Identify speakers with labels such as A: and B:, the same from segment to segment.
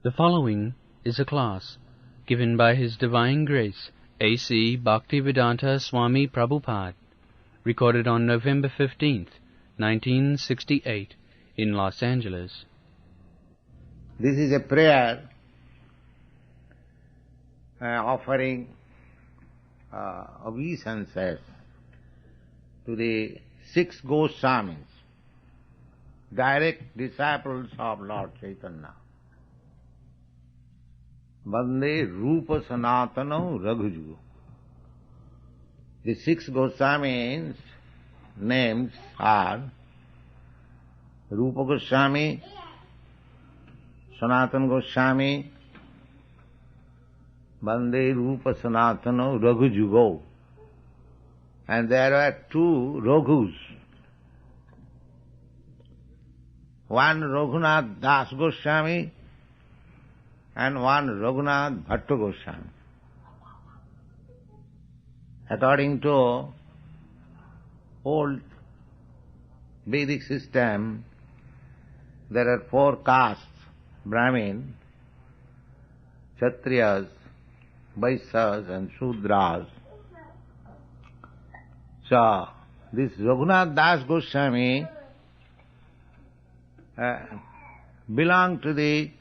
A: The following is a class given by His Divine Grace A.C. Bhaktivedanta Swami Prabhupada, recorded on November 15th, 1968, in Los Angeles.
B: This is a prayer offering obeisances to the 6 Goswamis, direct disciples of Lord Chaitanya. Vande Rupa Sanatano Raghuju. The 6 Goswamis' names are Rupa Goswami, Sanatana Goswami, Vande Rupa Sanatano Raghujugo. And there were 2 Raghus. One Raghunath Das Goswami and one Raghunath Bhatta Goswami. According to old Vedic system, there are 4 castes: Brahmin, Kshatriyas, Vaishyas and Shudras. So, this Raghunath Das Goswami belonged to the,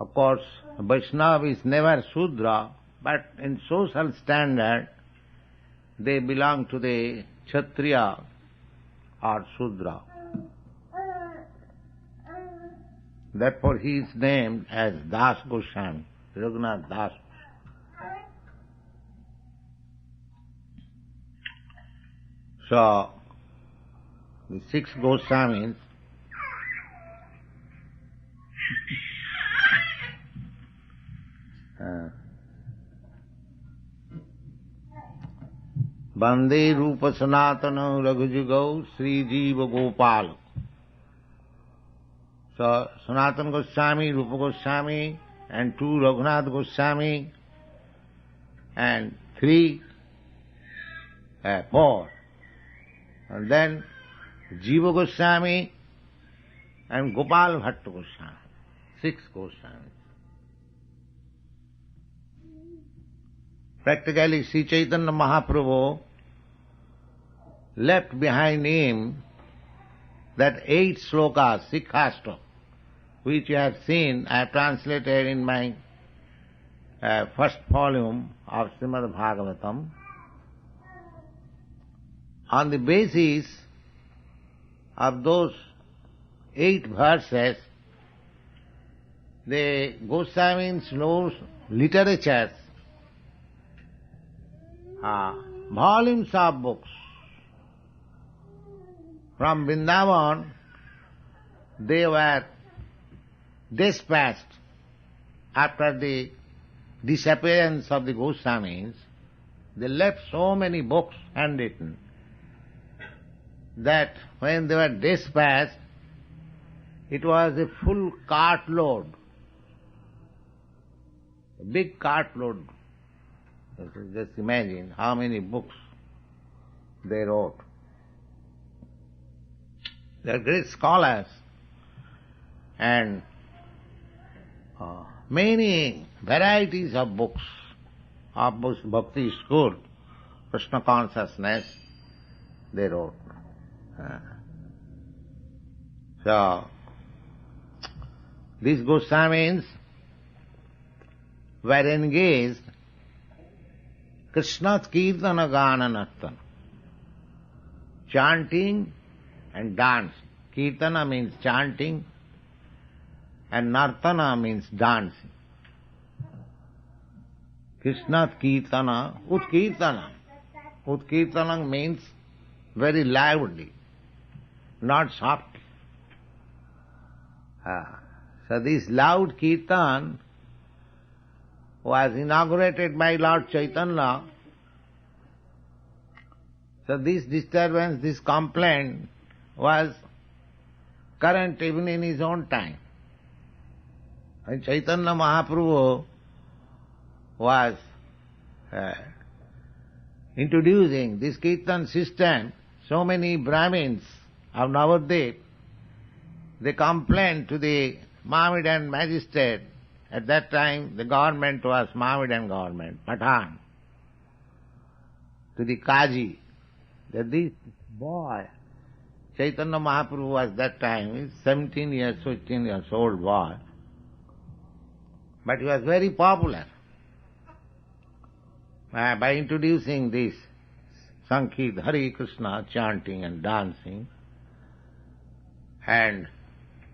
B: of course, Vaishnava is never Shudra, but in social standard, they belong to the Kshatriya or Shudra. Therefore he is named as Das Goswami, Raghunath Das. So, the 6 Goswamis Vande Rupa Sanatana Raghujugo Sri Jiva Gopal. So, Sanatana Goswami, Rupa Goswami, and 2 Raghunath Goswami, and 3, 4. And then Jiva Goswami and Gopal Bhatta Goswami. 6 Goswamis. Practically, Sri Chaitanya Mahaprabhu left behind him that 8 slokas, Sikhashta, which you have seen, I have translated in my first volume of Srimad Bhagavatam. On the basis of those 8 verses, the Goswamis knows literatures, volumes of books. From Vrindavan, they were dispatched after the disappearance of the Goswamis. They left so many books handwritten that when they were dispatched, it was a full cartload, a big cartload. Just imagine how many books they wrote. They are great scholars, and many varieties of books, bhakti school, Krishna consciousness, they wrote. So, these Goswamis were engaged Krishna Kirtana Gana Nartana, chanting and dancing. Kirtana means chanting and Nartana means dancing. Krishna Kirtana, Utkirtana. Utkirtana means very loudly, not softly. So this loud kirtan was inaugurated by Lord Chaitanya. So this disturbance, this complaint was current even in his own time. When Chaitanya Mahaprabhu was introducing this kirtan system, so many Brahmins of Navadvip, they complained to the Mohammedan magistrate. At that time the government was Mohammedan government, Pathan, to the Qazi, that this boy, Chaitanya Mahaprabhu was that time, he's 17 years, 15 years old boy, but he was very popular by introducing this Sankit, Hare Krishna, chanting and dancing. And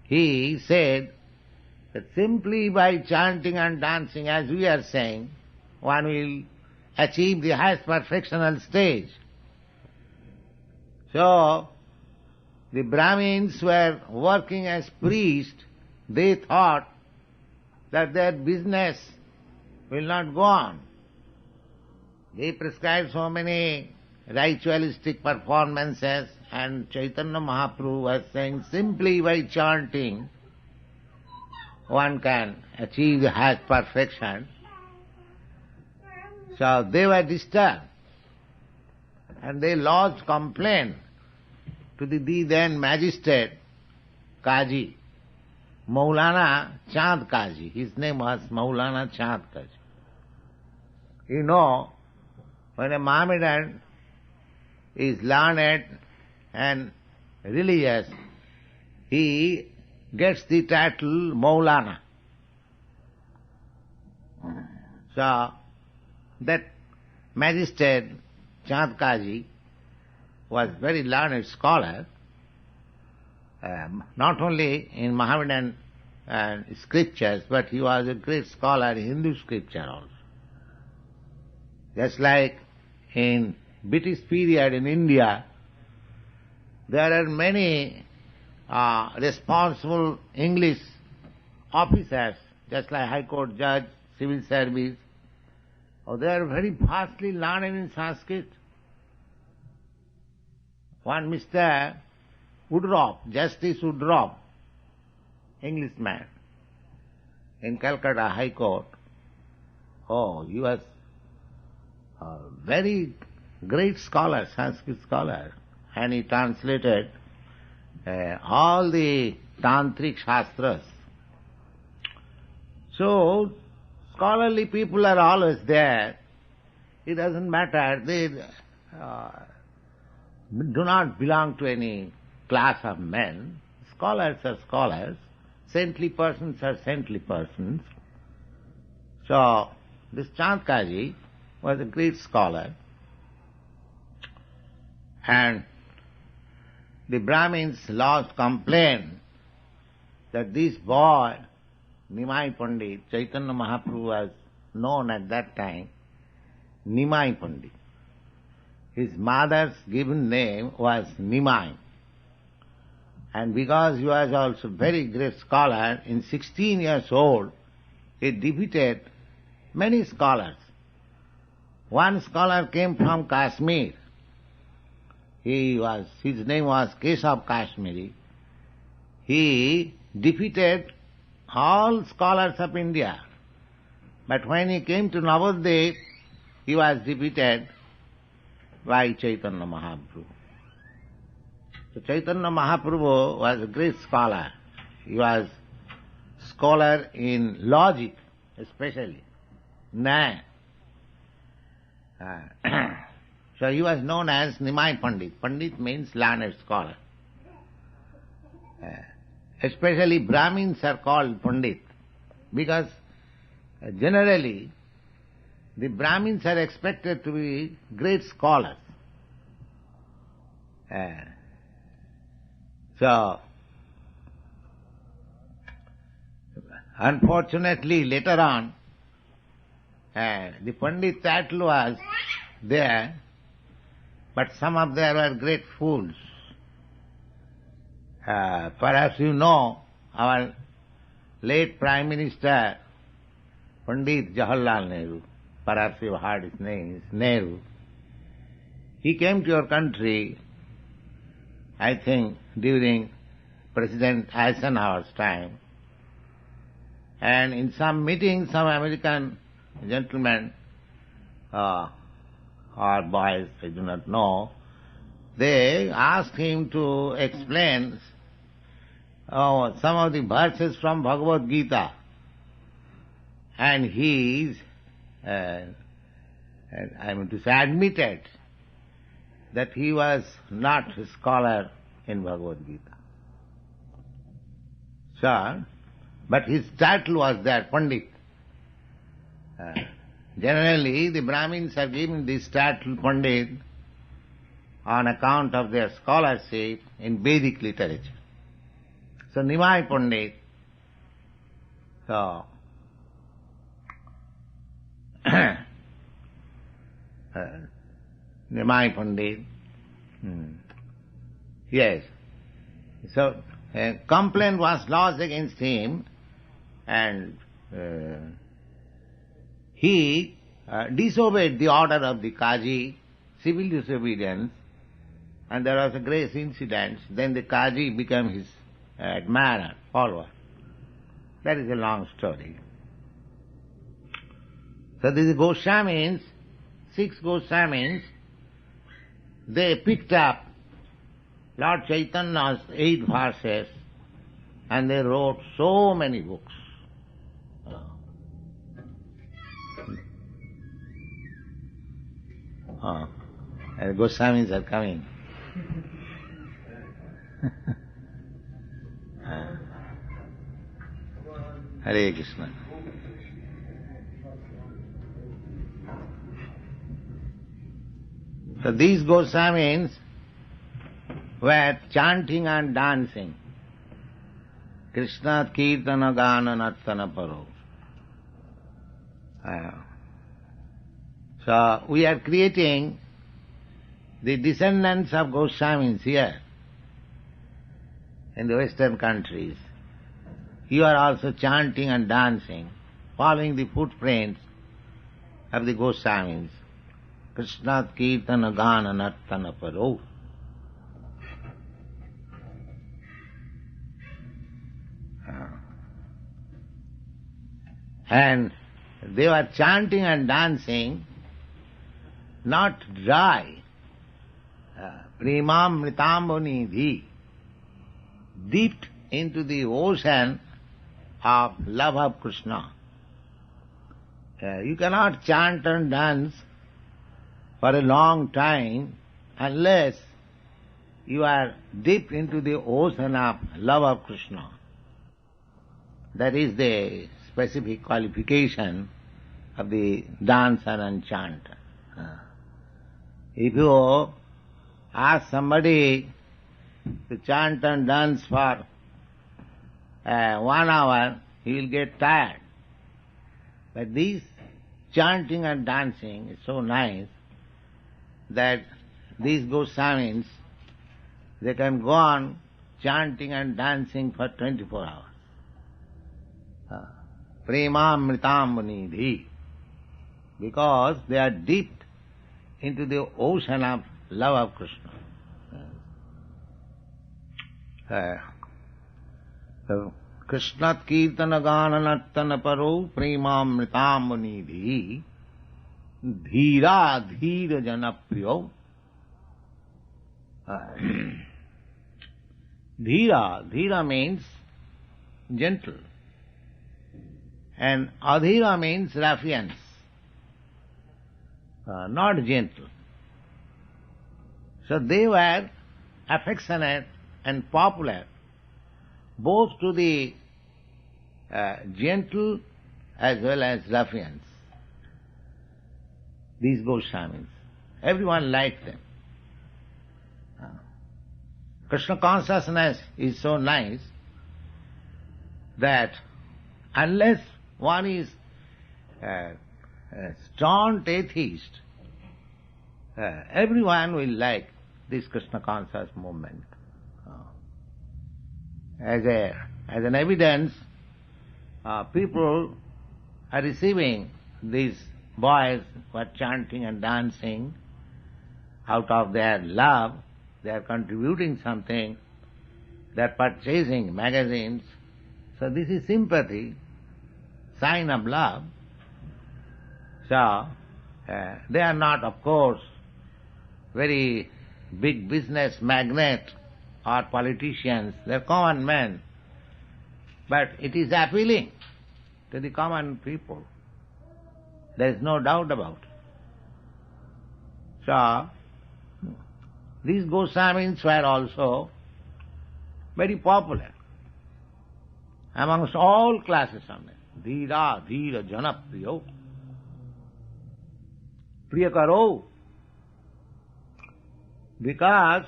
B: he said that simply by chanting and dancing, as we are saying, one will achieve the highest perfectional stage. So, the Brahmins were working as priests. They thought that their business will not go on. They prescribed so many ritualistic performances, and Chaitanya Mahaprabhu was saying simply by chanting one can achieve the highest perfection. So they were disturbed and they lodged complaint to the then magistrate, Qazi, Maulana Chand Qazi. His name was Maulana Chand Qazi. You know, when a Mohammedan is learned and religious, he gets the title Maulana. So, that magistrate, Chand Qazi, was very learned scholar, not only in Mohammedan scriptures, but he was a great scholar in Hindu scripture also. Just like in British period in India, there are many responsible English officers, just like High Court judge, civil service. They are very vastly learned in Sanskrit. One Mr. Woodrop, Justice Woodrop, Englishman, in Calcutta High Court. He was a very great scholar, Sanskrit scholar, and he translated all the Tantric Shastras. So, scholarly people are always there. It doesn't matter. They do not belong to any class of men. Scholars are scholars. Saintly persons are saintly persons. So, this Chand Qazi was a great scholar. And the Brahmins lodged complaint that this boy, Nimai Pandit, Chaitanya Mahaprabhu was known at that time, Nimai Pandit. His mother's given name was Nimai. And because he was also very great scholar, in 16 years old, he defeated many scholars. One scholar came from Kashmir. His name was Keshav Kashmiri. He defeated all scholars of India. But when he came to Navadvip, he was defeated by Chaitanya Mahaprabhu. So Chaitanya Mahaprabhu was a great scholar. He was scholar in logic, especially. Nyaya. So he was known as Nimai Pandit. Pandit means learned scholar. Especially Brahmins are called Pandit, because generally the Brahmins are expected to be great scholars. So, unfortunately later on, the Pandit title was there, but some of them were great fools. Perhaps you know our late Prime Minister, Pandit Jawaharlal Nehru. Perhaps you have heard his name, is Nehru. He came to your country, I think, during President Eisenhower's time. And in some meeting, some American gentlemen or boys, I do not know, they asked him to explain some of the verses from Bhagavad Gita, and he is, admitted that he was not a scholar in Bhagavad Gita. So, but his title was there, Pandit. Generally, the Brahmins are given this title, Pandit, on account of their scholarship in Vedic literature. So, Nimai Pandit, so, Nimai Pandit, yes. So, a complaint was lodged against him, and he disobeyed the order of the Kaji, civil disobedience, and there was a great incident. Then the Kaji became his admirer, follower. That is a long story. So these Goswamis, 6 Goswamis, they picked up Lord Chaitanya's 8 verses and they wrote so many books. And Goswamis are coming. Hare Krishna. So these Goswamis were chanting and dancing. Krishna Kirtana Gana Nartana Paro. So we are creating the descendants of Goswamis here in the Western countries. You are also chanting and dancing, following the footprints of the Goswamis. Krishna Kirtana Gana Nartana Paro. And they were chanting and dancing, not dry, Premamritambanidhi, dipped into the ocean of love of Krishna. You cannot chant and dance for a long time unless you are dipped into the ocean of love of Krishna. That is the specific qualification of the dancer and chanter. If you ask somebody to chant and dance for 1 hour, he will get tired. But this chanting and dancing is so nice that these Goswamis, they can go on chanting and dancing for 24 hours. Premamritambanidhi, because they are dipped into the ocean of love of Krishna. Krishna Kirtana Gana Nartana Paro Premamritambanidhi Dhira Dhira Janapriyo. Dhira means gentle, and adhira means ruffians, not gentle. So they were affectionate and popular both to the gentle as well as ruffians. These Goswamis, everyone liked them. Krishna consciousness is so nice that unless one is a staunch atheist, everyone will like this Krishna conscious movement. As an evidence, people are receiving these boys who are chanting and dancing out of their love. They are contributing something. They are purchasing magazines. So this is sympathy, sign of love. So they are not, of course, very big business magnate or politicians. They are common men But it is appealing to the common people. There is no doubt about it. So, these Goswamis were also very popular amongst all classes of men. Dhira, dhira, janapriyo, priyakaro. Because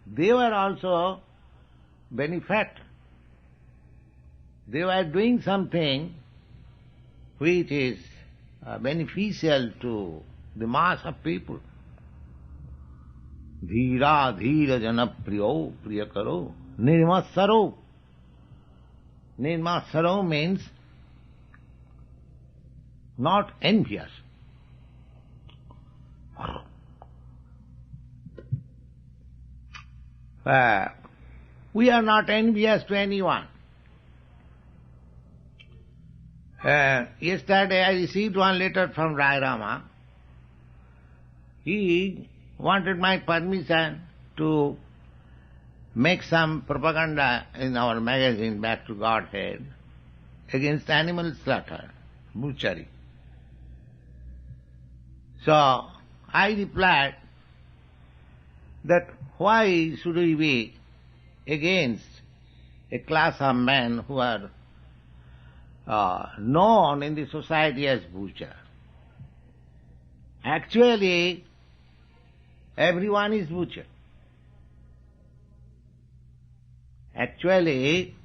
B: they were also benefactors. They were doing something which is beneficial to the mass of people. Dhira, dhira, janapriyo, priyakaro, nirmasaro. Nirmasaro means not envious. We are not envious to anyone. Yesterday I received one letter from Rai Rama. He wanted my permission to make some propaganda in our magazine, Back to Godhead, against animal slaughter, butchery. So I replied that why should we be against a class of men who are known in the society as butcher? Actually, everyone is butcher. Actually,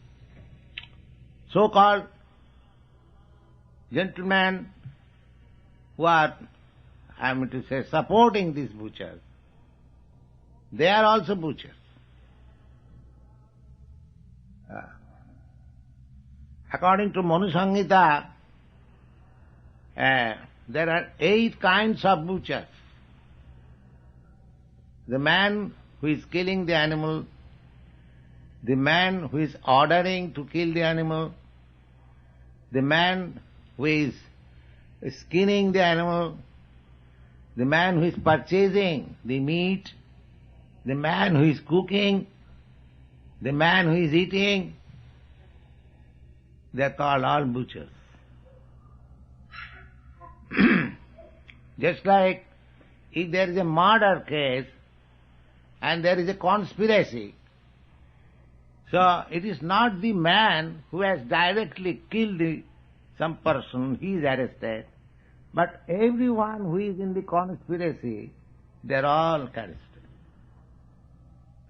B: so-called gentlemen who are, I mean to say, supporting these butchers, they are also butchers. According to Manu Samhita, there are 8 kinds of butchers. The man who is killing the animal, the man who is ordering to kill the animal, the man who is skinning the animal, the man who is purchasing the meat, the man who is cooking, the man who is eating, they are called all butchers. Just like if there is a murder case and there is a conspiracy, so it is not the man who has directly killed some person, he is arrested, but everyone who is in the conspiracy, they are all arrested.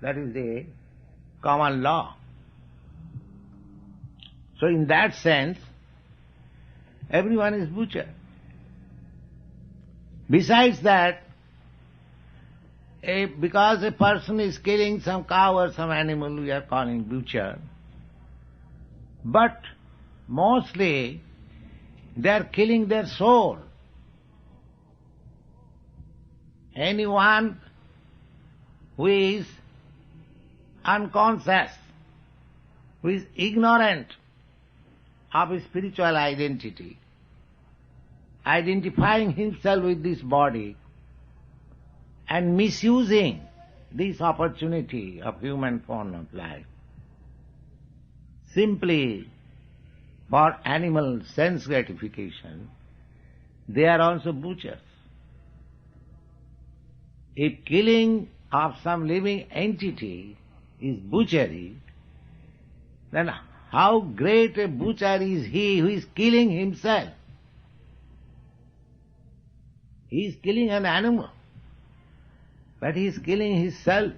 B: That is the common law. So in that sense, everyone is butcher. Besides that, because a person is killing some cow or some animal, we are calling butcher. But mostly they are killing their soul. Anyone who is unconscious, who is ignorant of his spiritual identity, identifying himself with this body and misusing this opportunity of human form of life simply for animal sense gratification, they are also butchers. If killing of some living entity is butchery, then how great a butcher is he who is killing himself? He is killing an animal, but he is killing his self.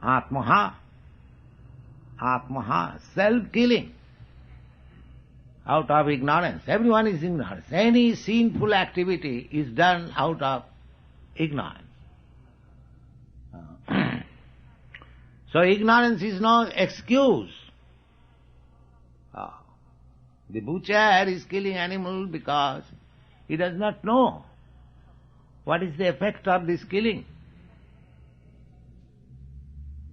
B: Atmaha. Atmaha, self-killing out of ignorance. Everyone is ignorant. Any sinful activity is done out of ignorance. So ignorance is no excuse. The butcher is killing animal because he does not know what is the effect of this killing.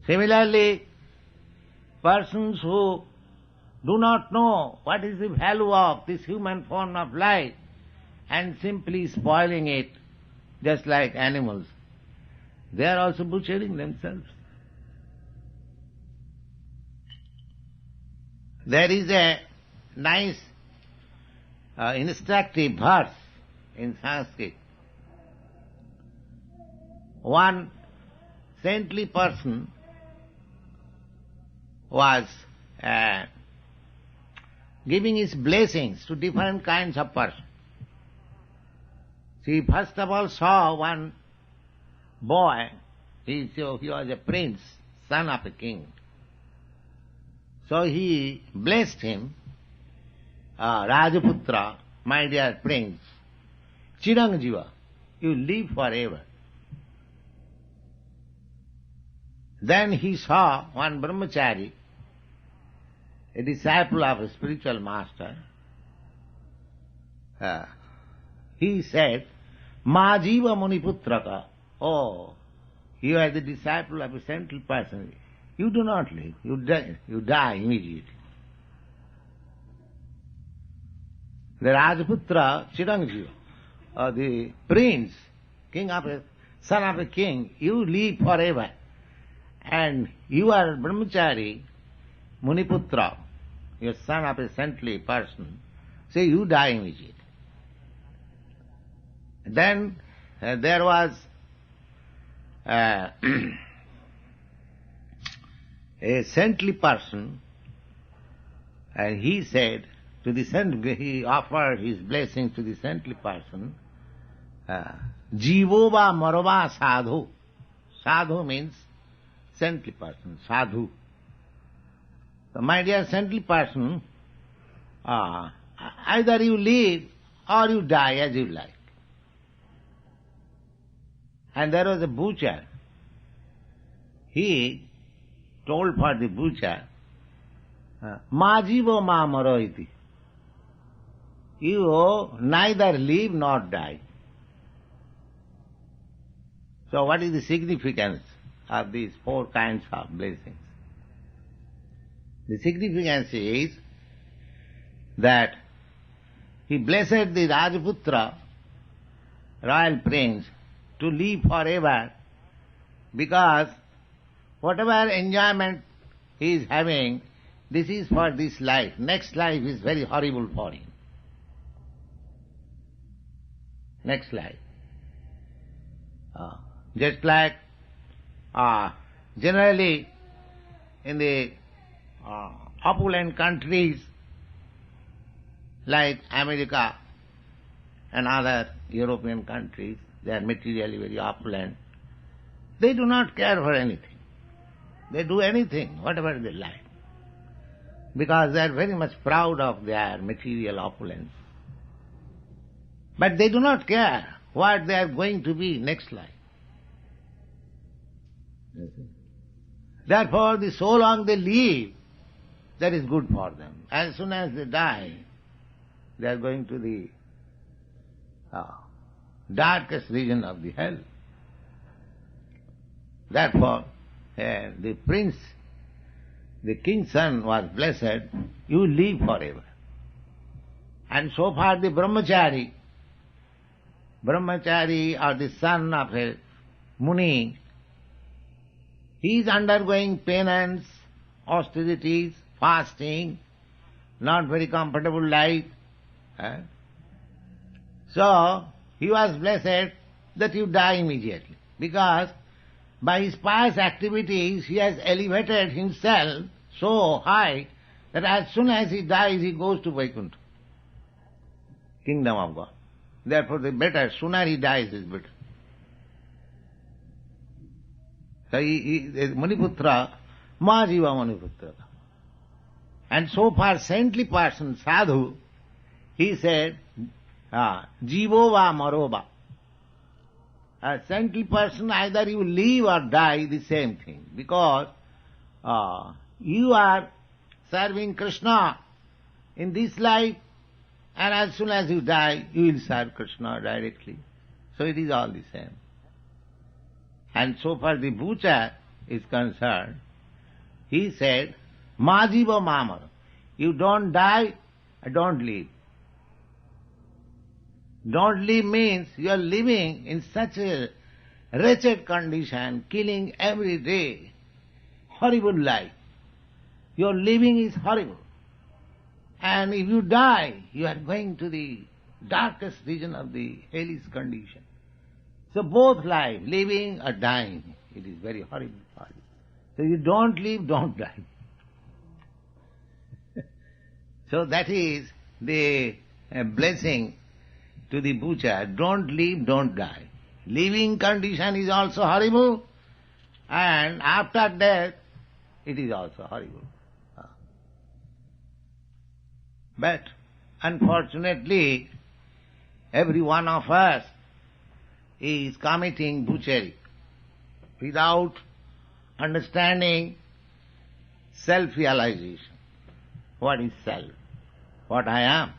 B: Similarly, persons who do not know what is the value of this human form of life and simply spoiling it just like animals, they are also butchering themselves. There is a nice instructive verse in Sanskrit. One saintly person was giving his blessings to different kinds of persons. He first of all saw one boy. He was a prince, son of a king. So he blessed him, Rajaputra, my dear prince, Chiranjiva, you live forever. Then he saw one brahmachari, a disciple of a spiritual master. He said, Majiva Muniputraka, oh, you are the disciple of a saintly person. You do not live, you die immediately. The Rajaputra, Chiranjiva, the prince, son of a king, you live forever. And you are brahmachari, Muniputra, you are son of a saintly person, so you die immediately. Then there was a saintly person, and he said to the saintly, he offered his blessings to the saintly person, Jivova Marova Sadhu. Sadhu means saintly person, sadhu. So my dear saintly person, either you live or you die as you like. And there was a butcher. He told for the butcher, Ma jivo ma maro iti. You neither live nor die. So what is the significance of these four kinds of blessings? The significance is that he blessed the Rajaputra, royal prince, to live forever, because whatever enjoyment he is having, this is for this life. Next life is very horrible for him. Next life. Just like generally in the opulent countries like America and other European countries, they are materially very opulent. They do not care for anything. They do anything, whatever they like, because they are very much proud of their material opulence. But they do not care what they are going to be next life. Therefore, so long they live, that is good for them. As soon as they die, they are going to the darkest region of the hell. Therefore, the prince, the king's son was blessed, you live forever. And so far the brahmachari or the son of a muni, he is undergoing penance, austerities, fasting, not very comfortable life. So, he was blessed that you die immediately, because by his pious activities he has elevated himself so high that as soon as he dies he goes to Vaikuntha, kingdom of God. Therefore the better, sooner he dies is better. So Maniputra, Majiva Maniputra. And so far saintly person, sadhu, he said, Jivo va maroba. A saintly person, either you live or die, the same thing. Because you are serving Krishna in this life, and as soon as you die, you will serve Krishna directly. So it is all the same. And so far the butcher is concerned, he said, Majiva mamar. You don't die, don't live. Don't live means you are living in such a wretched condition, killing every day, horrible life. Your living is horrible. And if you die, you are going to the darkest region of the hellish condition. So both life, living or dying, it is very horrible for you. So you don't live, don't die. So that is the blessing to the butcher. Don't live, don't die. Living condition is also horrible, and after death, it is also horrible. But unfortunately, every one of us is committing butchery without understanding self-realization. What is self? What I am.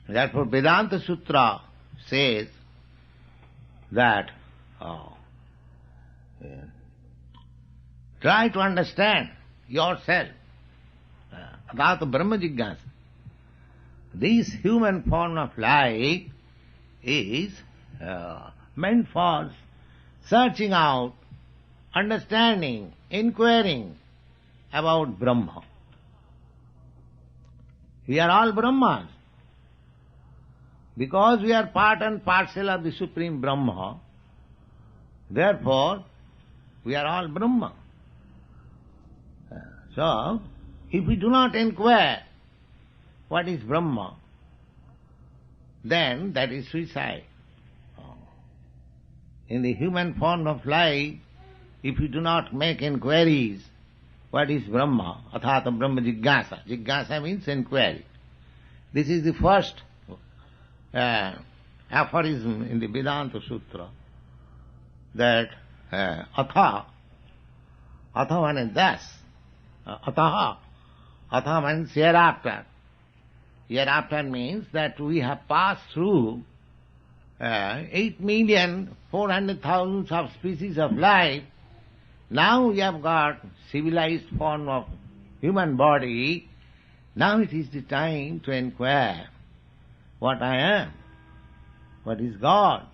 B: Therefore Vedanta Sutra says that try to understand yourself. Adata Brahma Jigyasa. This human form of life is meant for searching out, understanding, inquiring about Brahma. We are all Brahmas. Because we are part and parcel of the Supreme Brahma, therefore we are all Brahma. So, if we do not inquire what is Brahma, then that is suicide. In the human form of life, if you do not make inquiries, what is Brahma? Athata Brahma Jigyasa. Jigyasa means inquiry. This is the first aphorism in the Vedanta Sutra, that atha means thus, ataha means hereafter. Hereafter means that we have passed through 8,400,000 of species of life. Now we have got civilized form of human body. Now it is the time to inquire what I am, what is God,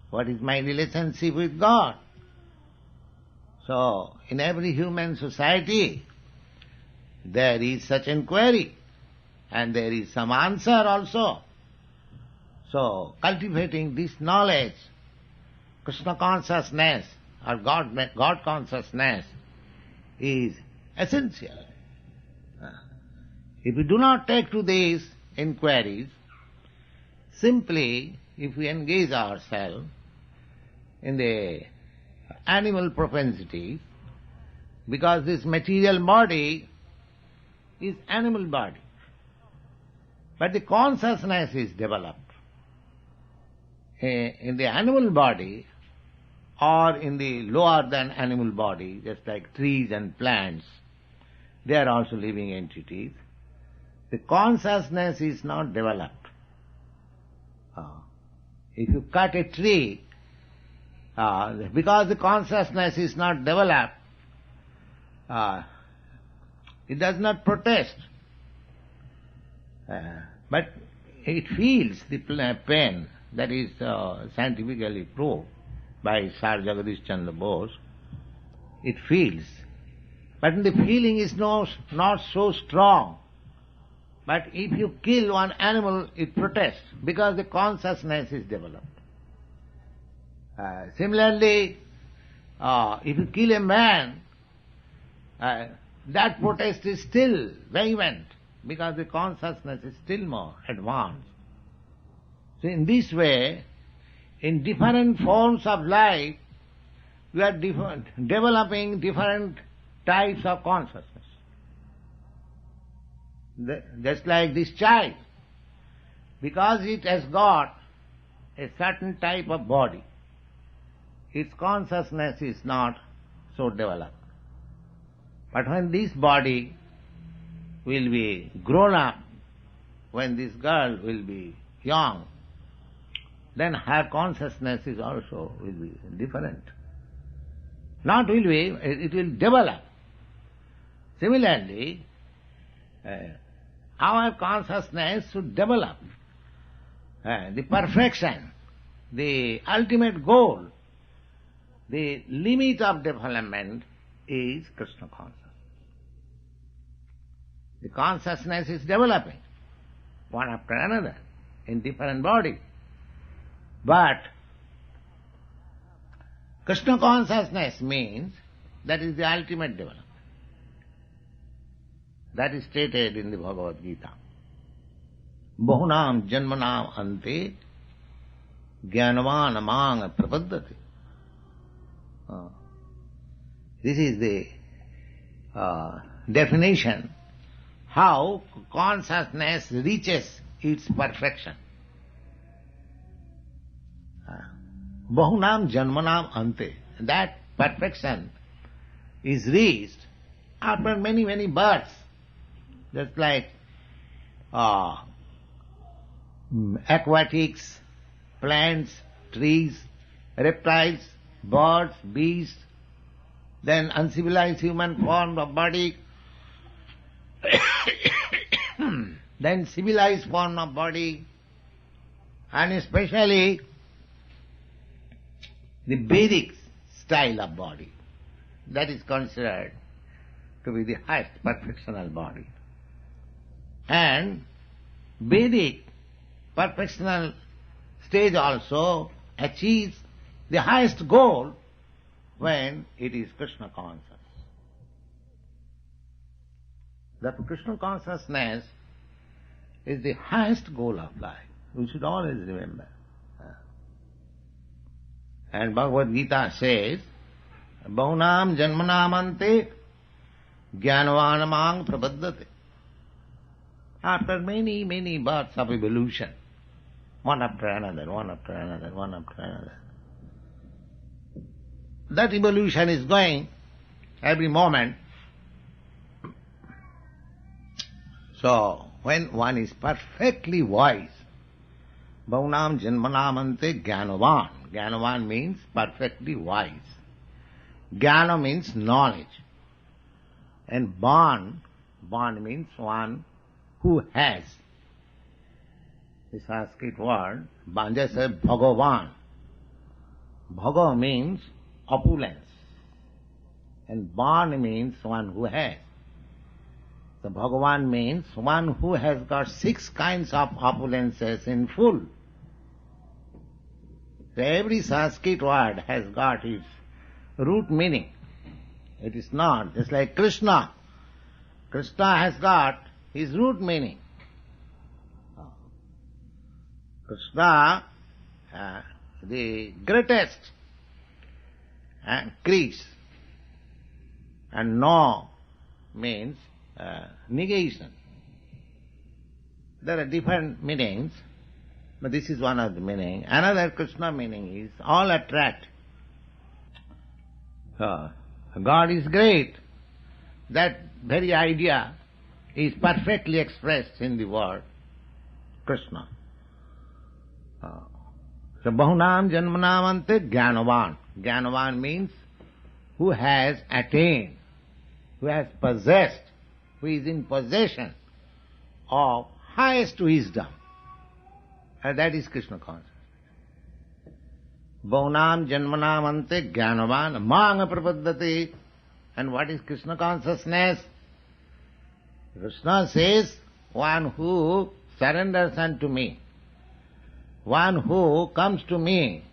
B: what is my relationship with God. So, in every human society, there is such inquiry, and there is some answer also. So, cultivating this knowledge, Krishna consciousness or God consciousness is essential. If we do not take to these inquiries, simply if we engage ourselves in the animal propensities, because this material body is animal body, but the consciousness is developed. In the animal body or in the lower than animal body, just like trees and plants, they are also living entities. The consciousness is not developed. If you cut a tree, because the consciousness is not developed, it does not protest. But it feels the pain. That is scientifically proved by Sir Jagadish Chandra Bose. It feels. But the feeling is not so strong. But if you kill one animal, it protests, because the consciousness is developed. Similarly, if you kill a man, that protest is still vehement, because the consciousness is still more advanced. So in this way, in different forms of life, we are developing different types of consciousness. Just like this child, because it has got a certain type of body, its consciousness is not so developed. But when this body will be grown up, when this girl will be young, then her consciousness is also will be different. Not will be, it will develop. Similarly, our consciousness should develop. The perfection, the ultimate goal, the limit of development is Krishna consciousness. The consciousness is developing, one after another, in different bodies. But Krishna consciousness means that is the ultimate development. That is stated in the Bhagavad Gita. Bahunam janmanam ante jnanavan amang prapaddati. This is the definition how consciousness reaches its perfection. Bahunam janmanam ante. That perfection is reached after many, many births. Just like aquatics, plants, trees, reptiles, birds, beasts, then uncivilized human form of body, then civilized form of body, and especially the Vedic style of body. That is considered to be the highest perfectional body. And Vedic perfectional stage also achieves the highest goal when it is Krishna conscious. That Krishna consciousness is the highest goal of life. We should always remember. And Bhagavad Gita says, Bahunam janmanamante jnanavanamang prapaddate. After many, many births of evolution, one after another, one after another, one after another. That evolution is going every moment. So, when one is perfectly wise, Bahunam janmanamante jnanavan. Jnanavan means perfectly wise. Jnana means knowledge. And ban means one who has. The Sanskrit word, Banja says Bhagavan. Bhaga means opulence. And ban means one who has. So Bhagavan means one who has got 6 kinds of opulences in full. So every Sanskrit word has got its root meaning. It is not just like Krishna. Krishna has got his root meaning. Krishna, the greatest crease, and no means negation. There are different meanings, but this is one of the meaning. Another Krishna meaning is all attract. God is great. That very idea is perfectly expressed in the word Krishna. So Bahunam janmanamante jnanavan. Jnanavan means who has attained, who has possessed, who is in possession of highest wisdom. And that is Krishna consciousness. Bahunam janmanamante jnanavan mang prapaddate. And what is Krishna consciousness? Krishna says, one who surrenders unto me, one who comes to me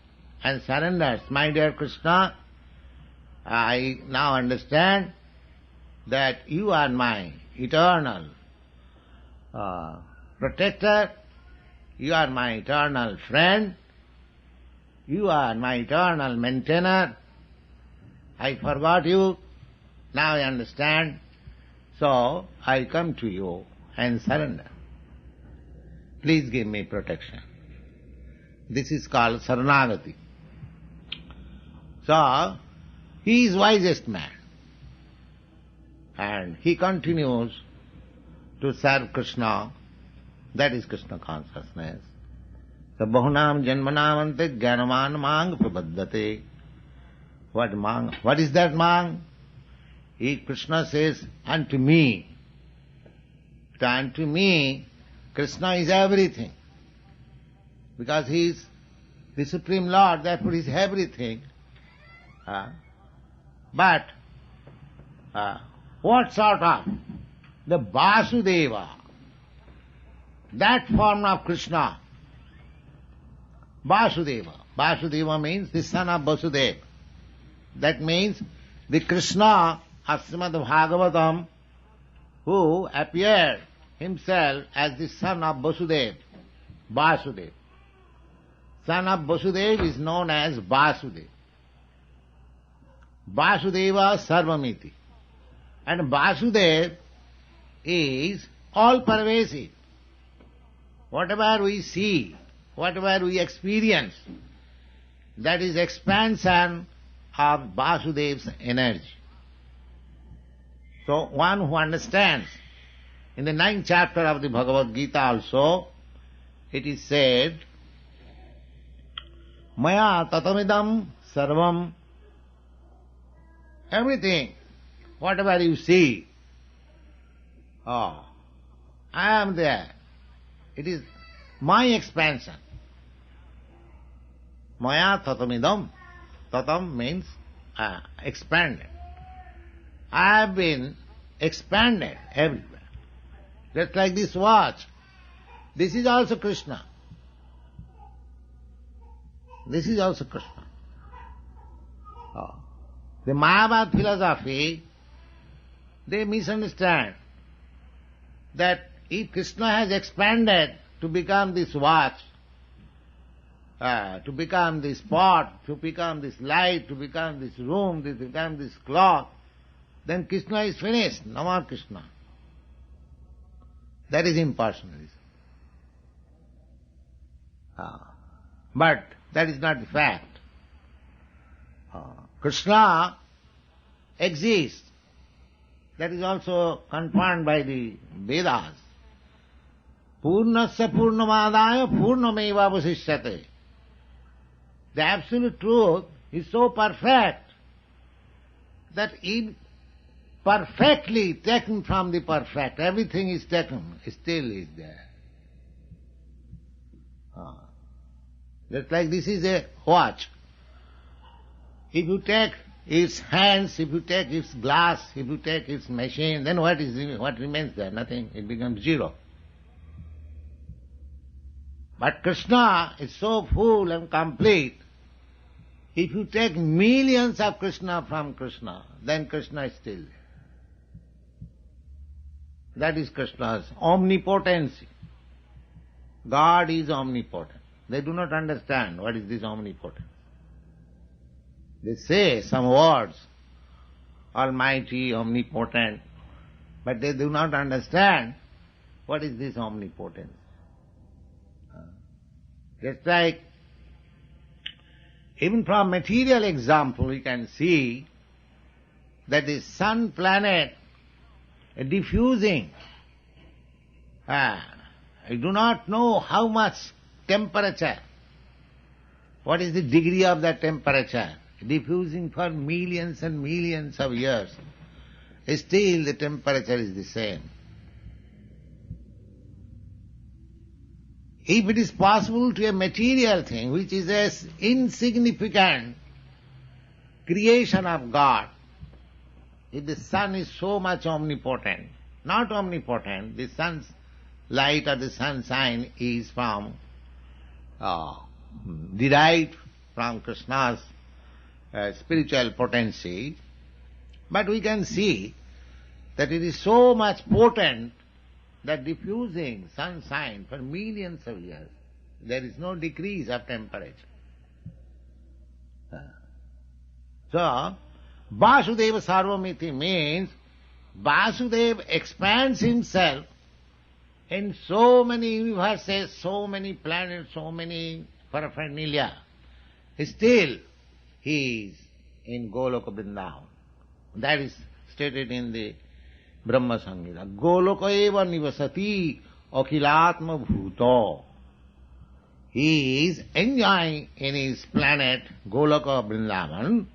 B: and surrenders, my dear Krishna, I now understand that you are my eternal protector, you are my eternal friend, you are my eternal maintainer. I forgot you, now I understand, so I come to you and surrender. Please give me protection. This is called Saranagati. So, he is wisest man. And he continues to serve Krishna. That is Krishna consciousness. So, Bahunam janmanamante jnanavan mang prapaddate. What mang? What is that mang? Krishna says, unto me. So unto me, Krishna is everything. Because he is the Supreme Lord, therefore he is everything. But what sort of the Vasudeva, that form of Krishna, Vasudeva. Vasudeva means the son of Vasudeva. That means the Krishna of Srimad Bhagavatam who appeared himself as the son of Vasudeva. Vasudeva. Son of Vasudeva is known as Vasudeva. Vasudeva Sarvamiti. And Vasudeva is all pervasive. Whatever we see, whatever we experience, that is expansion of Vasudeva's energy. So one who understands, in the 9th chapter of the Bhagavad Gita also, it is said, Maya tatamidam sarvam, everything, whatever you see, I am there. It is my expansion. Maya tatamidam. Tatam means expanded. I have been expanded everywhere. Just like this watch. This is also Krishna. This is also Krishna. The Mayavad philosophy, they misunderstand that if Krishna has expanded to become this watch, to become this pot, to become this light, to become this room, to become this cloth, then Krishna is finished, no more Krishna. That is impersonalism. But that is not the fact. Krishna exists. That is also confirmed by the Vedas. Purnasya purnamadaya purnameva vasishyate. The absolute truth is so perfect that it perfectly taken from the perfect, everything is taken, still is there. Just like this is a watch. If you take its hands, if you take its glass, if you take its machine, then what remains there? Nothing. It becomes zero. But Krishna is so full and complete. If you take millions of Krishna from Krishna, then Krishna is still there. That is Krishna's omnipotency. God is omnipotent. They do not understand what is this omnipotence. They say some words, almighty, omnipotent, but they do not understand what is this omnipotence. Just like, even from material example, we can see that the sun planet diffusing, I do not know how much temperature, what is the degree of that temperature, diffusing for millions and millions of years, still the temperature is the same. If it is possible to a material thing, which is an insignificant creation of God, if the sun is so much omnipotent, not omnipotent, the sun's light or the sunshine is from, derived from Krishna's spiritual potency, but we can see that it is so much potent that diffusing sunshine for millions of years, there is no decrease of temperature. So, Vasudeva Sarvamiti means Vasudeva expands himself in so many universes, so many planets, so many paraphernalia. Still, he is in Goloka Vrindavan. That is stated in the Brahma Samhita. Goloka eva nivasati akhilatma bhuto. He is enjoying in his planet Goloka Vrindavan,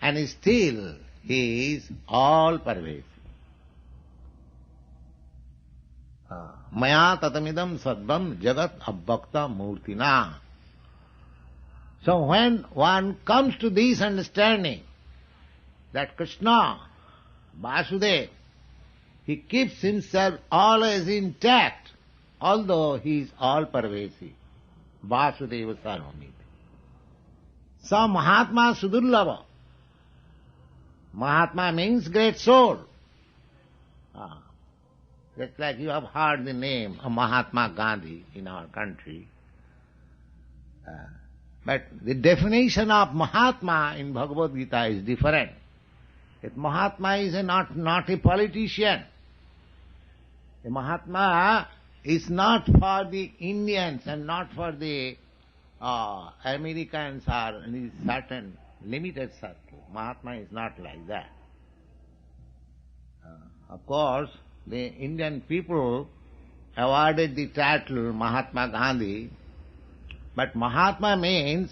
B: and still he is all pervasive. Maya tatamidam sadvam jagat abbakta murtina. So when one comes to this understanding that Krishna, Vasudeva, he keeps himself always intact, although he is all-pervasive. Vasudeva Sarvamiti. Sa Mahatma Sudurlava. Mahatma means great soul. Just like you have heard the name of Mahatma Gandhi in our country. But the definition of Mahatma in Bhagavad Gita is different. That Mahatma is not a politician. A Mahatma is not for the Indians and not for the Americans or in a certain limited circle. Mahatma is not like that. Of course, the Indian people awarded the title Mahatma Gandhi, but Mahatma means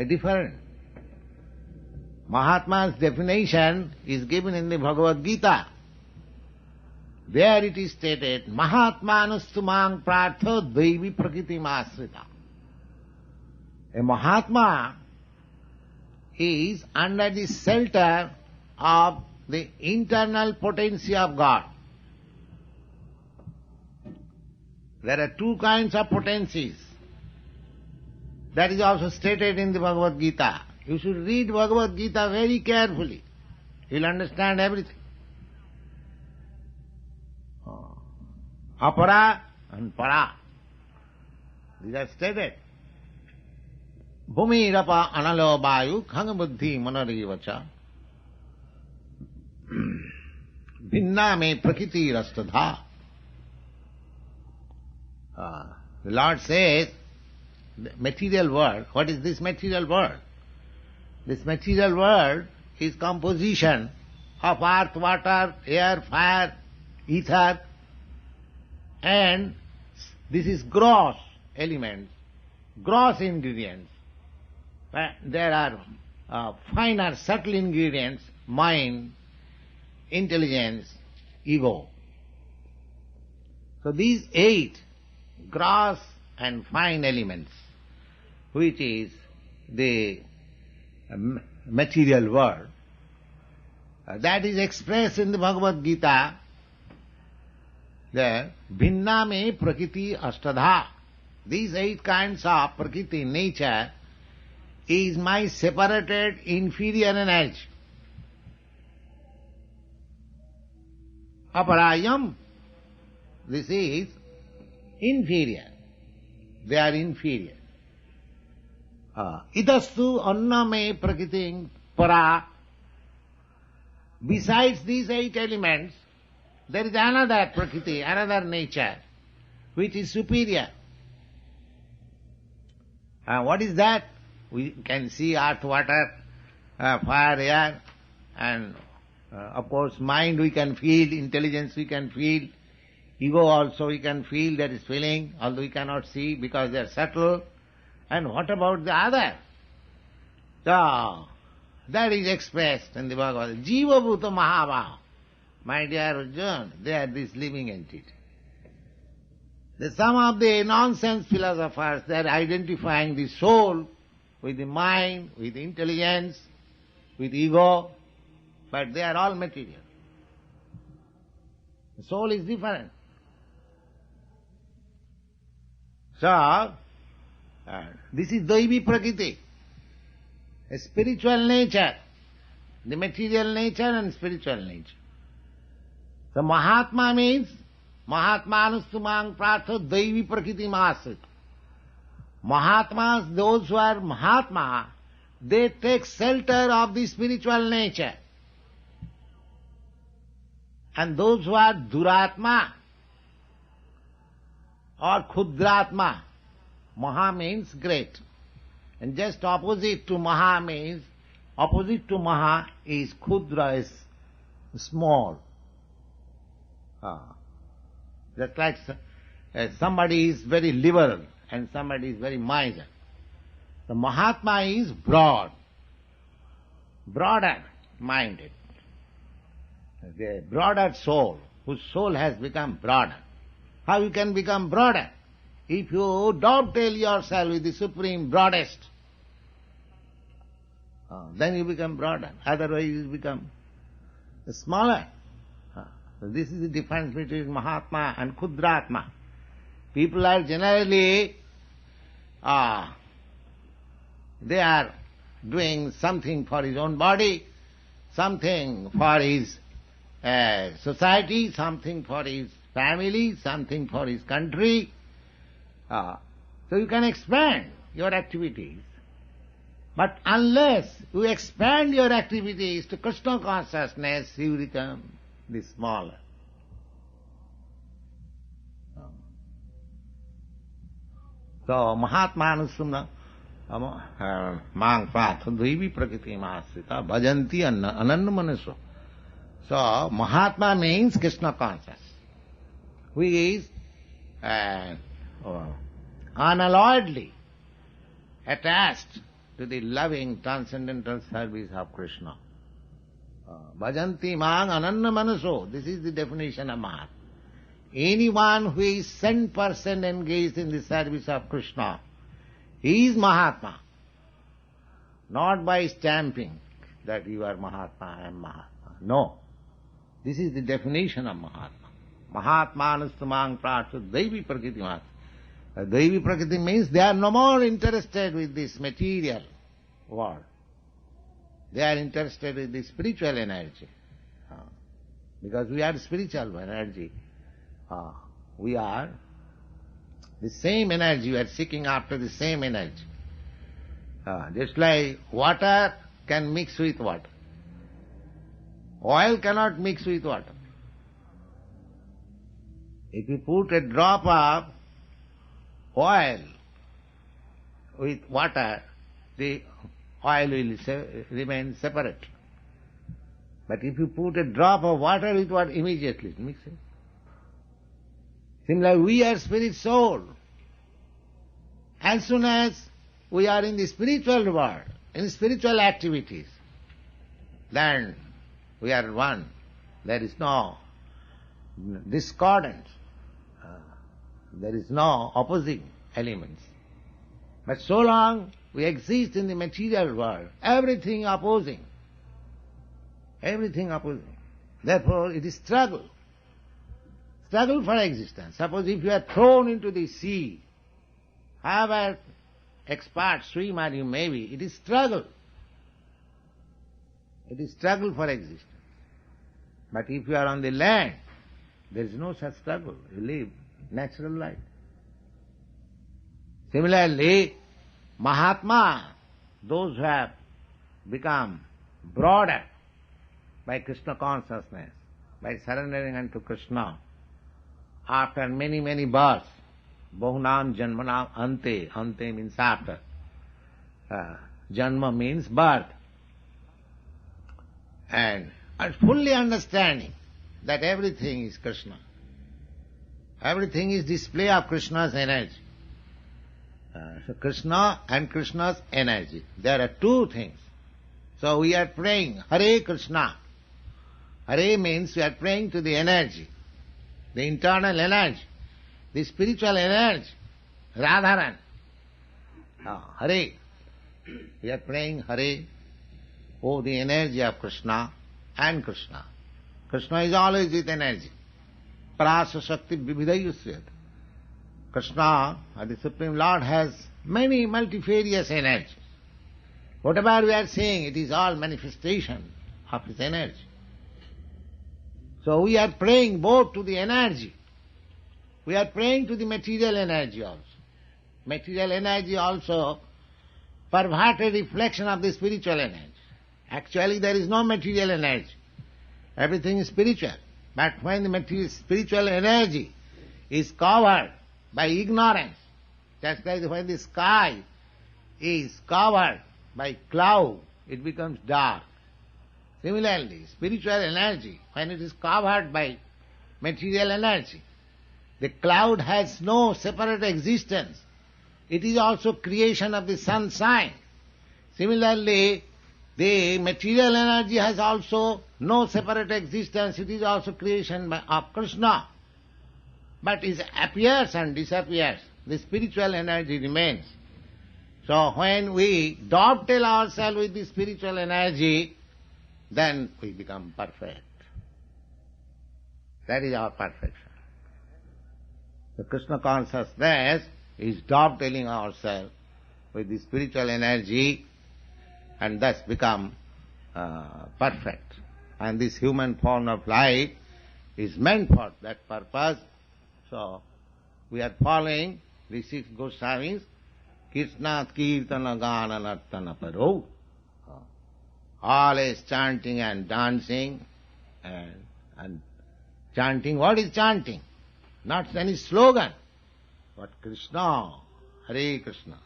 B: different. Mahatma's definition is given in the Bhagavad Gita. There it is stated, Mahatmanustumang prartho devi prakriti masrita. A Mahatma is under the shelter of the internal potency of God. There are two kinds of potencies. That is also stated in the Bhagavad Gita. You should read Bhagavad Gita very carefully. You will understand everything. Apara and para. These are stated. Bhumi rapa analo vayu khanga buddhi manarivacha. Bhinna me prakriti rastadha. The Lord says, the material world, what is this material world? This material world is composition of earth, water, air, fire, ether, and this is gross elements, gross ingredients. There are finer, subtle ingredients, mind, intelligence, ego. So these 8 gross and fine elements, which is the material world, that is expressed in the Bhagavad Gita. There, bhinna me prakriti ashtadha. These 8 kinds of prakriti, nature, is my separated inferior energy. Aparayam, this is inferior. They are inferior. Idastu anname prakriting para. Besides these 8 elements, there is another prakriti, another nature, which is superior. What is that? We can see earth, water, fire, air, and of course mind we can feel, intelligence we can feel, ego also we can feel, that is feeling, although we cannot see because they are subtle. And what about the other? So, that is expressed in the Bhagavad Gita. Jiva bhuta mahabhav. My dear Arjuna, they are this living entity. Some of the nonsense philosophers, they are identifying the soul with the mind, with intelligence, with ego, but they are all material. The soul is different. So, this is Daivi Prakriti, a spiritual nature, the material nature and spiritual nature. So Mahatma means Mahatmanustumang pratho Daivi Prakriti Masrit. Mahatmas, those who are Mahatma, they take shelter of the spiritual nature. And those who are Duratma or Khudratma, Maha means great. And just opposite to Maha means, opposite to Maha is Khudra, is small. Just like somebody is very liberal and somebody is very miser. The Mahatma is broad, broader minded. The broader soul, whose soul has become broader. How you can become broader? If you dovetail yourself with the supreme broadest, then you become broader. Otherwise you become smaller. So this is the difference between Mahatma and Kudratma. People are generally, they are doing something for his own body, something for his society, something for his family, something for his country. So you can expand your activities. But unless you expand your activities to Krishna consciousness, you become the smaller. So Mahatma Anusumna Mang Pratha Devi Prakriti Masrita Bhajanti Ananda Manaso. So Mahatma means Krishna conscious, who is unalloyedly attached to the loving transcendental service of Krishna. Bhajanti Mang Ananda Manaso. This is the definition of Mahatma. Anyone who is 100% engaged in the service of Krishna, he is Mahatma. Not by stamping that you are Mahatma, I am Mahatma. No. This is the definition of Mahatma. Mahatma anustamang prartha Devi Prakriti Mahatma. Devi Prakriti means they are no more interested with this material world. They are interested with the spiritual energy. Because we are spiritual energy. We are the same energy, we are seeking after the same energy. Just like water can mix with water. Oil cannot mix with water. If you put a drop of oil with water, the oil will remain separate. But if you put a drop of water with water, immediately it mixes. Similarly, we are spirit soul. As soon as we are in the spiritual world, in spiritual activities, then we are one. There is no discordance. There is no opposing elements. But so long we exist in the material world, everything opposing. Everything opposing. Therefore it is struggle. Struggle for existence. Suppose if you are thrown into the sea, however expert swimmer you may be, it is struggle. It is struggle for existence. But if you are on the land, there is no such struggle. You live natural life. Similarly, Mahatma, those who have become broader by Krishna consciousness, by surrendering unto Krishna, after many, many births, Bahunam Janmanam Ante, Ante means after. Janma means birth. And fully understanding that everything is Krishna. Everything is display of Krishna's energy. So Krishna and Krishna's energy. There are two things. So we are praying, Hare Krishna. Hare means we are praying to the energy, the internal energy, the spiritual energy, Radharan. Hare. We are praying Hare, oh the energy of Krishna and Krishna. Krishna is always with energy. Prasa Shakti Vividayusyat. Krishna, the Supreme Lord, has many multifarious energies. Whatever we are saying, it is all manifestation of His energy. So we are praying both to the energy. We are praying to the material energy also. Material energy also perverted reflection of the spiritual energy. Actually there is no material energy. Everything is spiritual. But when the material, spiritual energy is covered by ignorance, just like when the sky is covered by cloud, it becomes dark. Similarly, spiritual energy, when it is covered by material energy, the cloud has no separate existence. It is also creation of the sunshine. Similarly, the material energy has also no separate existence. It is also creation of Krishna. But it appears and disappears. The spiritual energy remains. So when we dovetail ourselves with the spiritual energy, then we become perfect. That is our perfection. The Krishna consciousness is dovetailing ourselves with the spiritual energy and thus become perfect. And this human form of life is meant for that purpose. So, we are following the 6 Goswamis, Krishna Kirtana Gana Nartana Paro. Always chanting and dancing and chanting. What is chanting? Not any slogan, but Krishna, Hare Krishna.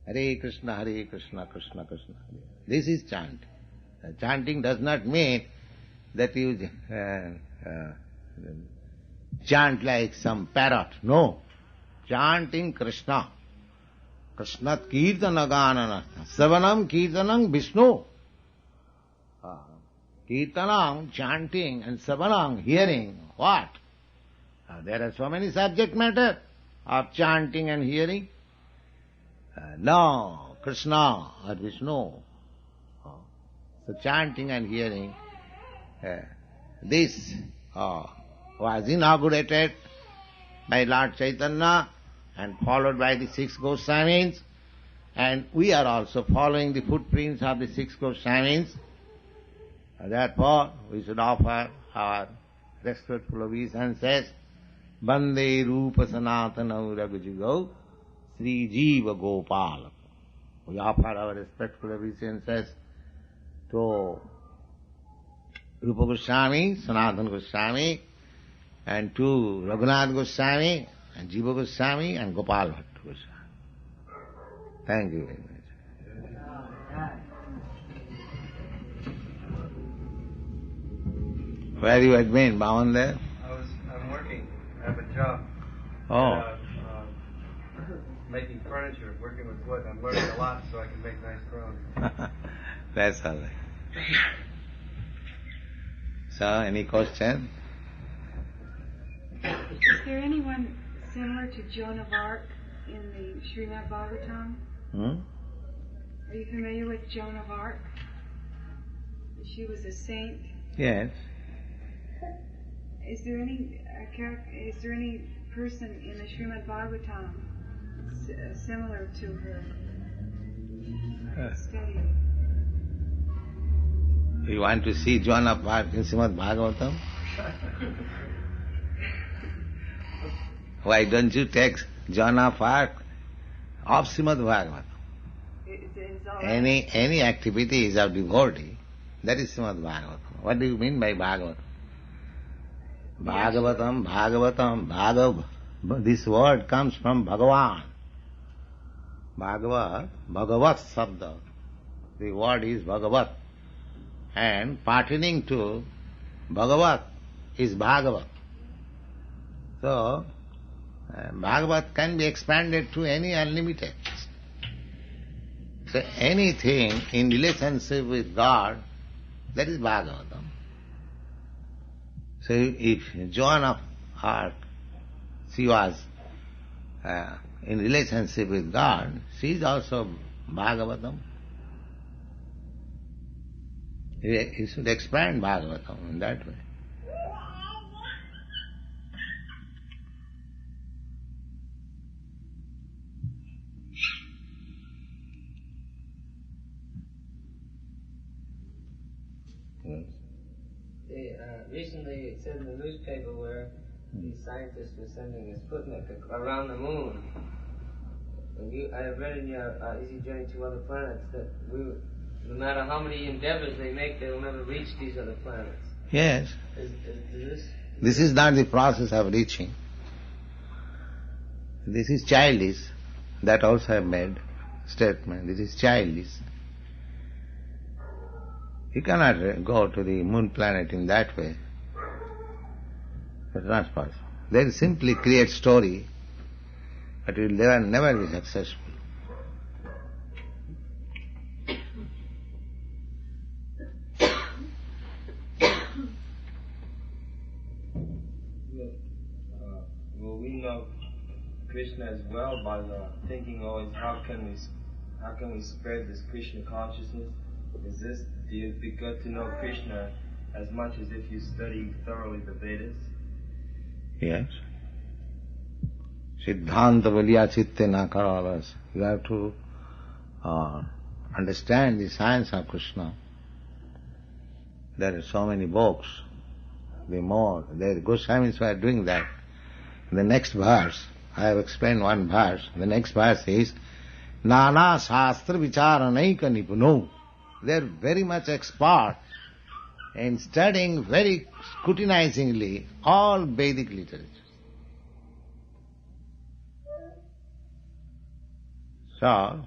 B: Hare Krishna, Hare Krishna, Krishna Krishna. This is chanting. Chanting does not mean that you chant like some parrot. No. Chanting Krishna. Krishna Kirtana Gana. Savanam Kirtanam Vishnu. Kirtanam, chanting, and Savanam, hearing. What? There are so many subject matter of chanting and hearing. No, Krishna or Vishnu. So chanting and hearing. This was inaugurated by Lord Chaitanya and followed by the 6 Goswamis, and we are also following the footprints of the 6 Goswamis. Therefore, we should offer our respectful obeisances. Bande Rupa Sanatana Raghujigo Sri Jiva Gopala. We offer our respectful obeisances to Rupa Goswami, Sanatana Goswami, and to Raghunath Goswami, and Jiva Goswami, and Gopal Bhatta Goswami. Thank you very much. Where you had been, Bhavan there?
C: I'm working. I have a job.
B: Oh.
C: Making furniture, working with wood. I'm learning a lot so I can make nice thrones.
B: That's all right. So, any question?
D: Is there anyone similar to Joan of Arc in the Srimad Bhagavatam? Are you familiar with Joan of Arc? She was a saint.
B: Yes.
D: Is there any person in the Srimad Bhagavatam similar to her study?
B: You want to see Joan of Arc in Srimad Bhagavatam? Why don't you take Joan of Arc of Srimad Bhagavatam? Any activity is of devotee, that is Srimad Bhagavatam. What do you mean by Bhagavatam? Bhagav. This word comes from Bhagavan. Bhagavat Sabda. The word is Bhagavat. And pertaining to Bhagavat is Bhagavat. So, Bhagavat can be expanded to any unlimited. So, anything in relationship with God, that is Bhagavatam. So, if Joan of Arc, she was in relationship with God, she is also Bhagavatam. You should expand Bhagavatam in that way.
E: Recently it said in the newspaper where these scientists were sending a Sputnik around the moon. And I have read in your Easy Journey to Other Planets that no matter how many endeavors they make, they will never reach these other planets.
B: Yes.
E: Is
B: This is not the process of reaching. This is childish. That also I have made statement. This is childish. You cannot go to the moon planet in that way. That's not possible. They will simply create story, but it will never be successful.
C: Well, we know Krishna as well by thinking always, how can we spread this Krishna consciousness? Do you be good to know Krishna as much as if you study thoroughly the Vedas?
B: Yes. Siddhanta Valiya Chitte na Karalas. You have to understand the science of Krishna. There are so many books. The Goswamis were doing that. The next verse, I have explained one verse. The next verse is Nana Shastra Vicharanaika Nipuno. They are very much expert in studying very scrutinizingly all Vedic literature. So,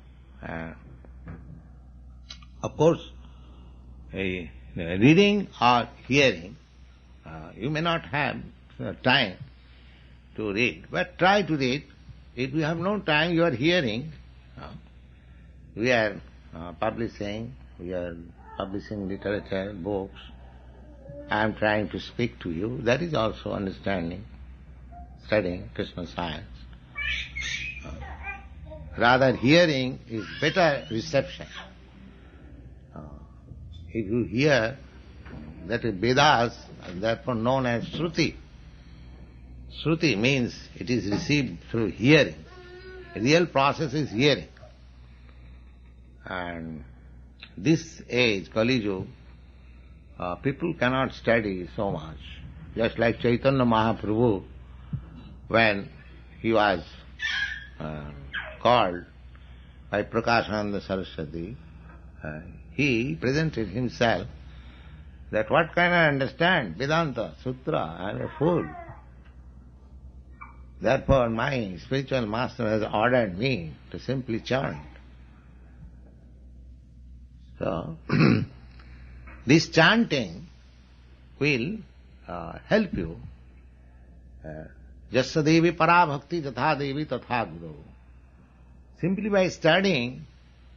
B: of course, reading or hearing, you may not have time to read, but try to read. If you have no time, you are hearing. We are publishing literature, books. I am trying to speak to you. That is also understanding, studying Krishna science. Rather, hearing is better reception. If you hear, that is Vedas, and therefore known as Shruti. Shruti means it is received through hearing. The real process is hearing. And this age, Kali Yuga, people cannot study so much. Just like Chaitanya Mahaprabhu, when he was called by Prakashananda Saraswati, he presented himself that what can I understand? Vedanta, Sutra, I am a fool. Therefore my spiritual master has ordered me to simply chant. So, this chanting will help you. Jasya devi parabhakti tatha devi tatha guru. Simply by studying,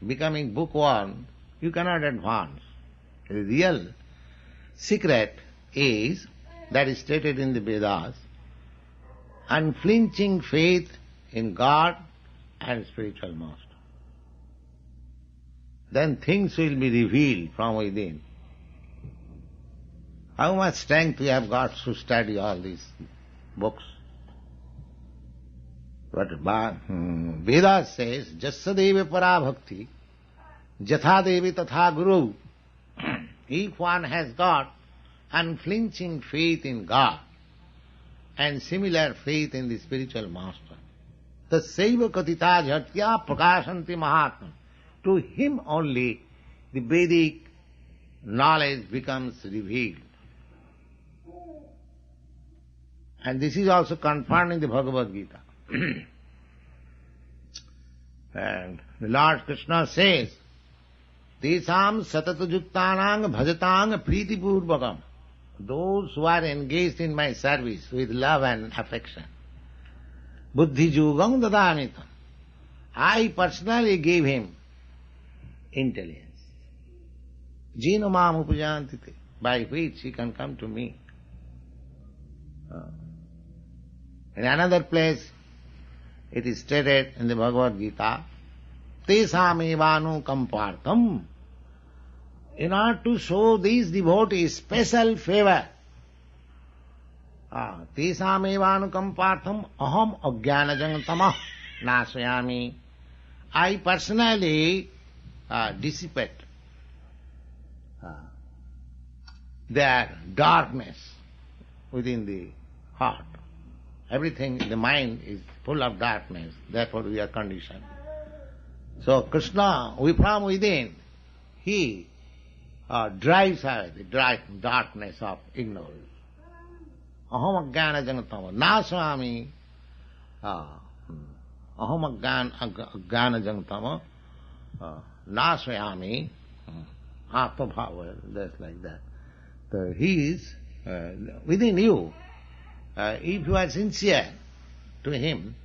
B: becoming bookworm, you cannot advance. The real secret is, that is stated in the Vedas, unflinching faith in God and spiritual master. Then things will be revealed from within. How much strength we have got to study all these books? But Vedas says, Jasya devi parabhakti, jatha devi tatha guru. If one has got unflinching faith in God and similar faith in the spiritual master, tasaiva katita jhatya prakashanti mahatma. To him only the Vedic knowledge becomes revealed. And this is also confirmed in the Bhagavad Gita. And the Lord Krishna says, Tesam satatujuktanang bhajatang priti purvakam. Those who are engaged in my service with love and affection. Buddhi jugam dadamitam. I personally gave him intelligence. Jino mam upajantite, by which he can come to me. In another place, it is stated in the Bhagavad Gita, Tesam evanu kampartam. In order to show these devotees special favor, Tesam evanu kampartam aham ajnanajantamah nasayami. I personally dissipate their darkness within the heart. Everything, the mind is full of darkness, therefore we are conditioned. So Krishna, from within, he drives away the darkness of ignorance. Aham ajnanajanatama naswami. Aham ajnanajanatama naswami. Atma-bhava, just like that. So he is within you. If you are sincere to him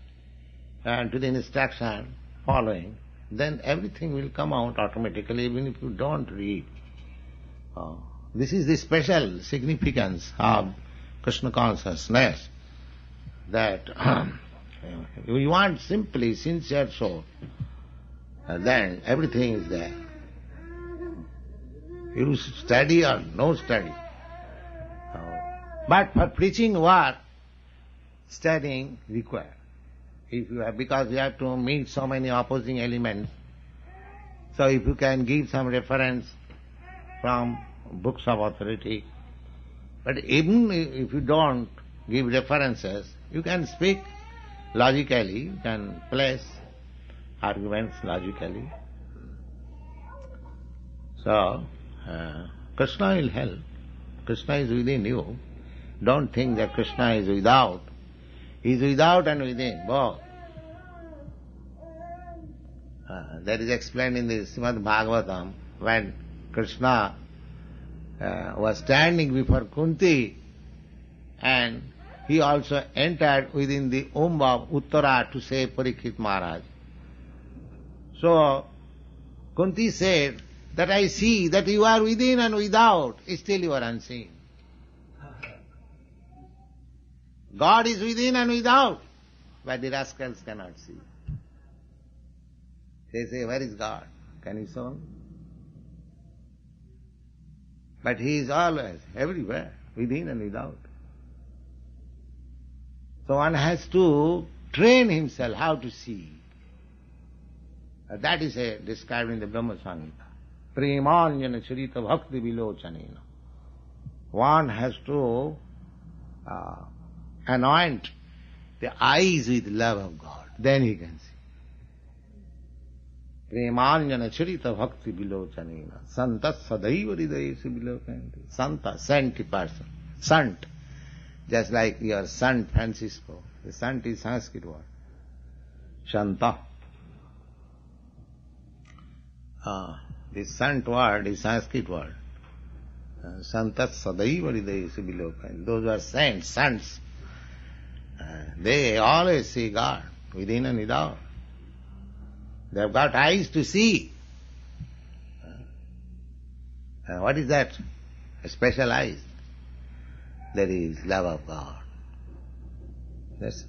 B: and to the instruction following, then everything will come out automatically even if you don't read. This is the special significance of Krishna consciousness, that you want simply sincere soul, then everything is there. You study or no study, But for preaching work, studying required. Because you have to meet so many opposing elements, so if you can give some reference from books of authority, but even if you don't give references, you can speak logically, you can place arguments logically. So, Krishna will help. Krishna is within you. Don't think that Krishna is without. He is without and within, both. That is explained in the Srimad Bhagavatam, when Krishna was standing before Kunti, and he also entered within the womb of Uttara to save Parikshit Maharaj. So, Kunti said that I see that you are within and without, still you are unseen. God is within and without, but the rascals cannot see. They say, where is God? Can you show him? But he is always, everywhere, within and without. So one has to train himself how to see. That is described in the Brahma Samhita. Premanjana charita bhakti vilochanena. One has to anoint the eyes with love of God. Then he can see. Premanjana charita bhakti vilochanena. Santa sadaiva hridayesi vilokanti. Santa, saint person. Sant. Just like your son Francisco. The sant is Sanskrit word. Shanta. This sant word is Sanskrit word. Santa sadaiva hridayesi vilokanti. Those who are saints, sants, they always see God within and without. They have got eyes to see. What is that? A special eyes. That is love of God. That's it.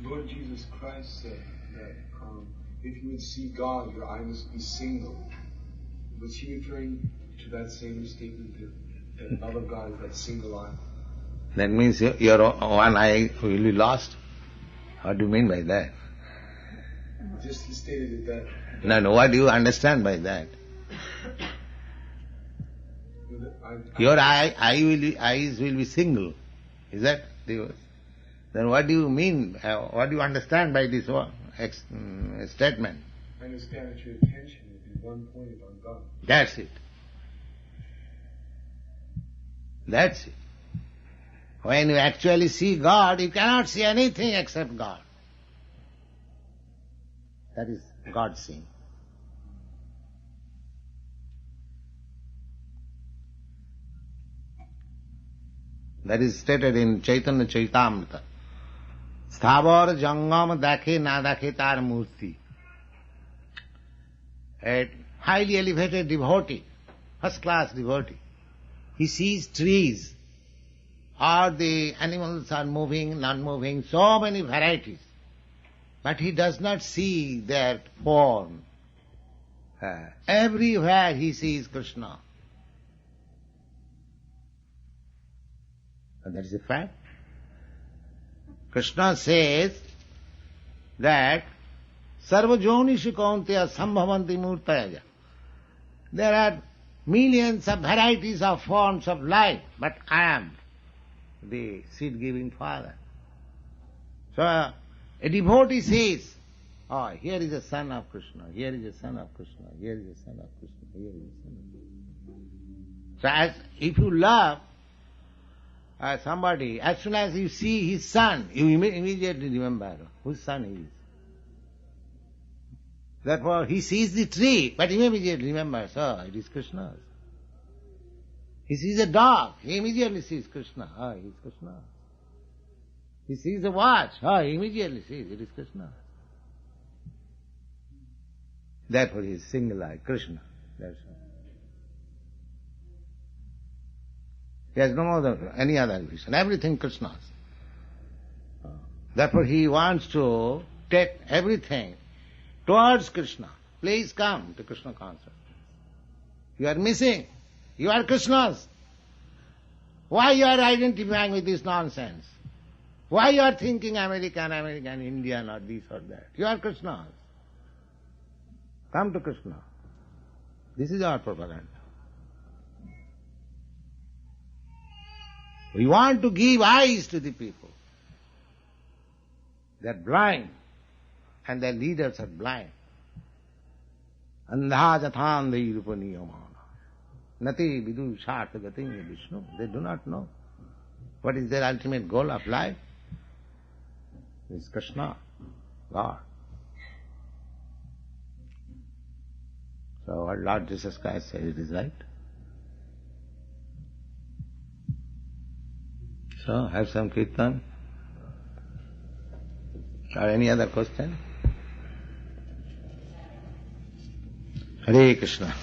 F: Lord Jesus Christ said that if you would see God, your eye must be single. Was he referring to that same statement that love of God is that single eye?
B: That means your one eye will be lost? What do you mean by that?
F: Just he stated that.
B: No, what do you understand by that? Your eyes will be single. Is that the... Then what do you mean? What do you understand by this statement?
F: I understand that your attention will be one pointed on God.
B: That's it. That's it. When you actually see God, you cannot see anything except God. That is God seeing. That is stated in Chaitanya Chaitamrita. Sthavar jangam dakhe na dakhe tar murti. A highly elevated devotee, first class devotee. He sees trees, or the animals are moving, non-moving, so many varieties. But he does not see their form. Everywhere he sees Krishna. And that is a fact. Krishna says that sarva jonishu kaunteya sambhavanti murtaya. There are millions of varieties of forms of life, but I am the seed-giving Father. So a devotee says, oh, here is a son of Krishna, here is a son of Krishna, here is a son of Krishna, here is a son of Krishna. So as if you love somebody, as soon as you see his son, you immediately remember whose son he is. Therefore, he sees the tree, but he immediately remembers, oh, it is Krishna's. He sees a dog, he immediately sees Krishna, oh, it is Krishna. He sees a watch, oh, he immediately sees it is Krishna. Therefore, he is single-eyed, Krishna. That's all. He has no any other reason. Everything Krishna's. Therefore, he wants to take everything towards Krishna. Please come to Krishna consciousness. You are missing. You are Krishna's. Why you are identifying with this nonsense? Why you are thinking American, Indian or this or that? You are Krishna's. Come to Krishna. This is our propaganda. We want to give eyes to the people. They are blind and their leaders are blind. Andha jathandhi rupaniyamana. Nati vidu shartha gatinga Vishnu. They do not know what is their ultimate goal of life. It is Krishna, God. So what Lord Jesus Christ said, it is right. So have some kirtan. Or any other question? Hare Krishna.